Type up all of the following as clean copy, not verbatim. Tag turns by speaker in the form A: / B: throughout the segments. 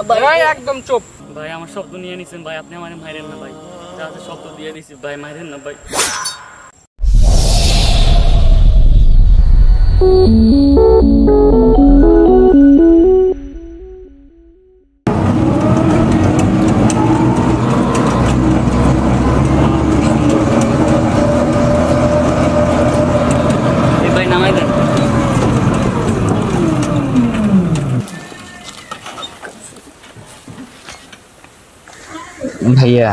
A: ভাই একদম চুপ
B: ভাই আমার শব্দ নিয়ে নিছেন ভাই, আপনি আমারে মাইরেন না ভাই, যা আছে শব্দ দিয়ে দিছি ভাই, মাইরেন না ভাই। ভাই নামাই দেন।
C: ভাইয়া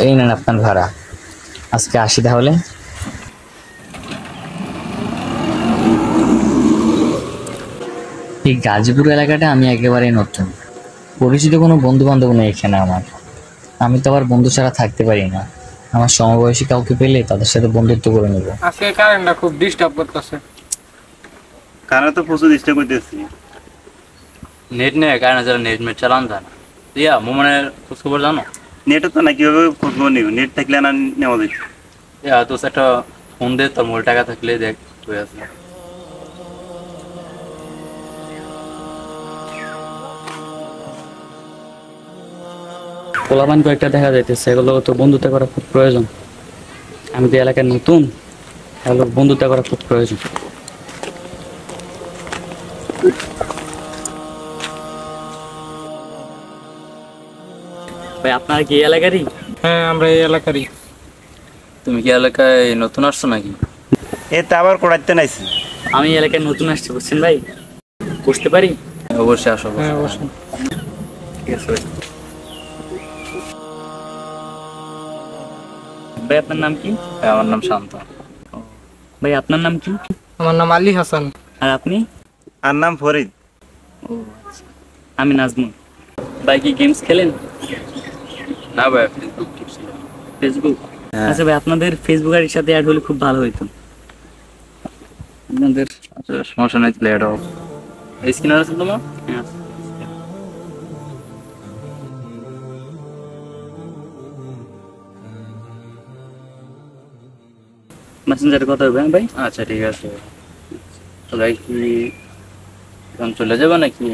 C: এই নেন আপনার ভাড়া, আজকে আসি তাহলে। এই গাজীপুর এলাকাটা আমি একেবারে নতুন, পরিচিত কোনো বন্ধু বান্ধব নেই এখানে আমার। আমি তো আবার বন্ধু ছাড়া থাকতে পারি না, আমার সমবয়সী কাউকে পেলে তাদের সাথে বন্ধুত্ব করে নেব।
A: আজকে কারেন্টটা খুব ডিস্টার্ব করতেছে।
D: কারেন্ট তো প্রচুর ডিস্টার্ব করতেছি।
E: নেট নেই, কারণ যারা নেট মেট চালান যায় না। ইয়া মোমনের খোঁজখবর জানো?
D: নেটও তো না, কিভাবে খোঁজখবর নিব? নেট থাকলে না নেওয়া যেত।
E: ইয়া তো একটা ফোন দে, তোর মোবাইল টাকা থাকলে দেখ হয়ে আছে।
B: পোলাপান কয়েকটা দেখা যাইতেছে, এগুলো তো বন্ধুত্ব করা খুব প্রয়োজন। আমি তো এলাকায় নতুন, এগুলো বন্ধুত্ব করা খুব প্রয়োজন। ভাই আপনারা কি এই এলাকারই?
A: হ্যাঁ আমরা এই এলাকারই।
E: তুমি কি এলাকায় নতুন আসছো নাকি?
D: এতে আবার কোড়াইতে নাইছি।
B: আমি এই এলাকায় নতুন আসছি, বুঝছেন ভাই, বসতে পারি?
E: অবশ্যই আসো।
A: হ্যাঁ অবশ্যই।
B: ঠিক আছে ভাই। ভাই আপনার নাম কি?
E: আমার নাম শান্ত।
B: ভাই আপনার নাম কি?
A: আমার নাম আলী হাসান।
B: আর আপনি?
D: আর নাম ফরিদ।
B: ও আচ্ছা, আমি নাজমুল। ভাই কি গেমস খেলেন?
E: না ভাই, ফেসবুক টিপছি।
B: ফেসবুক? আচ্ছা ভাই, আপনাদের ফেসবুক আইডির সাথে অ্যাড হলে খুব ভালো হইতো। আপনাদের
E: আচ্ছা সমস্যা নাই, তাহলে এটা স্ক্রিনার আছে তোমার?
B: হ্যাঁ। মেসেঞ্জারে কথা হবে? হ্যাঁ ভাই।
E: আচ্ছা ঠিক আছে। তাহলে কি এখন চলে যাবে নাকি?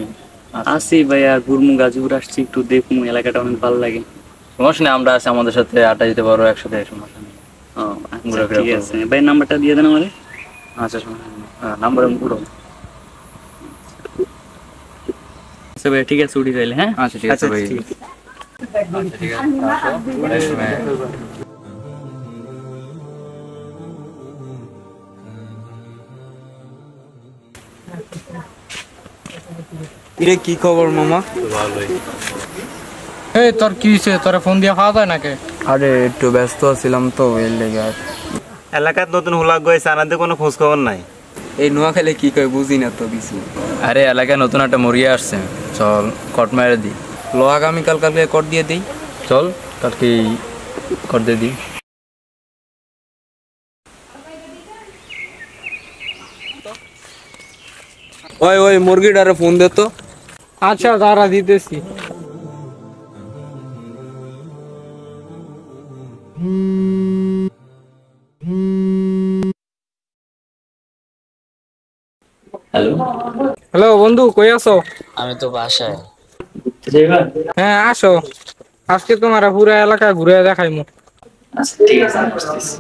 B: আসি ভাইয়া, ঘুরমু, গাজীপুর আসছি, একটু দেখমু, এলাকাটা অনেক ভালো লাগে।
E: সমস্যা নেই, আমরা আছি, আমাদের সাথে আড্ডা দিতে পারো একসাথে, সমস্যা নেই।
B: ও আচ্ছা ঠিক আছে ভাই, নাম্বারটা দিয়ে দেন আমাদের।
E: আচ্ছা সমস্যা নেই, নাম্বার উঠো।
B: আচ্ছা ভাই ঠিক আছে, উঠি তাইলে। হ্যাঁ
E: আচ্ছা ঠিক আছে ভাই।
B: ঠিক আছে।
E: আচ্ছা ঠিক আছে, আসো পরের সময়।
F: কি খবর মামা?
E: ভালোই।
A: এই তোর কি হয়েছে? তোরা ফোন দিয়ে খাওয়া যায় নাকি?
F: আরে একটু ব্যস্ত ছিলাম তো এর লেগে।
D: এলাকার নতুন হুলাক গেছে, আনাদের কোনো খোঁজ খবর নাই।
F: এই নোয়াখালী কি কয় বুঝি না তো কিছু।
E: আরে এলাকায় নতুন একটা মুরগি আসছে, চল কট মেরে দি।
F: লো আগামীকাল কালকে কর দিয়ে দিই।
E: চল কালকে কর দিয়ে দিই।
F: ওই ওই মুরগিটারে ফোন দে তো।
A: আচ্ছা দাঁড়া দিতেছি।
B: হ্যালো
A: হ্যালো বন্ধু, কই আছো?
C: আমি তো বাসায়।
A: হ্যাঁ আসো, আজকে তোমার পুরো এলাকা ঘুরে দেখাইমু।
B: আচ্ছা ঠিক আছে, আমি বুঝতেছি।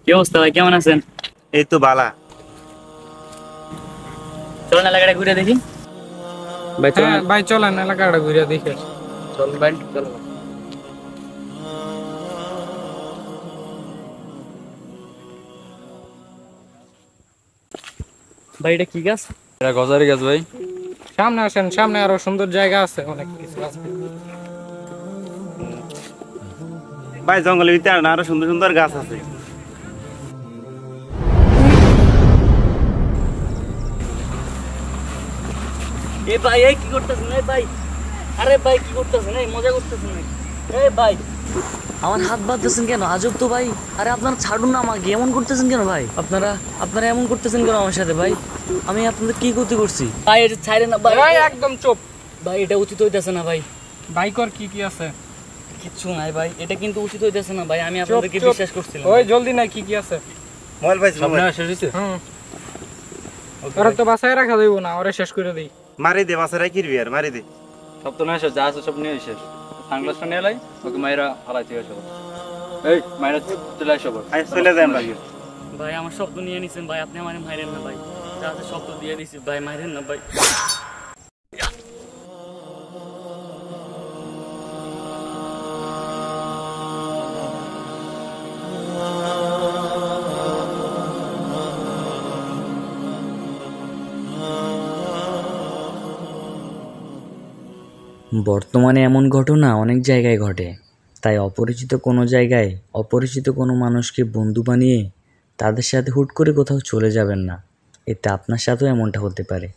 B: কি অবস্থা ভাই, কেমন আছেন?
D: এই তো বালা।
B: চলেন এলাকাটা ঘুরে দেখি।
A: হ্যাঁ ভাই চলেন এলাকাটা ঘুরে দেখে।
B: চল ভাই চল। ভাই এটা কি গাছ?
E: এটা গজারি গাছ ভাই।
A: সামনে আসেন, সামনে আরো সুন্দর জায়গা আছে, অনেক কিছু আছে।
D: ভাই জঙ্গলের ভিতরে আরো সুন্দর সুন্দর গাছ আছে।
C: এ ভাই এই কি করতেছেন এই ভাই? আরে ভাই কি করতেছেন? এই মজা করতেছেন নাকি? এই ভাই আমার হাত বাঁধতেছেন কেন? আজব তো ভাই। আরে আপনারা ছাড়ুন না আমাকে, এমন করতেছেন কেন ভাই? আপনারা এমন করতেছেন কেন আমার সাথে ভাই? আমি আপনাদের কি ক্ষতি করছি ভাই? এটা ছাড়েন না ভাই।
A: ভাই একদম চুপ।
C: ভাই এটা উচিত হইতেছে না ভাই।
A: বাইকর কি আছে?
C: কিচ্ছু নাই ভাই, এটা কিন্তু উচিত হইতেছে না ভাই। আমি
A: চুপ,
C: আপনাদেরকে
A: চুপ।
C: বিশ্বাস করছিলাম।
A: ওই জলদি নাই কি আছে?
D: মোবাইল পাইছি
E: সব
D: মোবাইল।
E: নেওয়া শেষ হয়েছে?
A: হুম। ওরা তো বাসায় রাখা যাইব না, ওরা শেষ করে দেই।
D: মারি দে বাসারাই কিরবি আর মারি দে।
E: সব তো নেওয়া শেষ, যা আছে সব নিয়ে শেষ। সানগ্লাসটা নিয়ে লাই, ওকে মাইরা হালাই থেকে আসো। এই মাইরা চলে আসো আবার।
D: আয় চলে যাই আমরা।
C: ভাই আমার শব্দ নিয়ে নিছেন ভাই, আপনি আমার মাইরেন না ভাই। যা আছে শব্দ দিয়ে দিছি ভাই, মাইরেন না ভাই। বর্তমানে এমন ঘটনা অনেক জায়গায় ঘটে, তাই অপরিচিত কোনো জায়গায় অপরিচিত কোনো মানুষকে বন্ধু বানিয়ে তাদের সাথে হুট করে কোথাও চলে যাবেন না, এতে আপনার সাথেও এমনটা হতে পারে।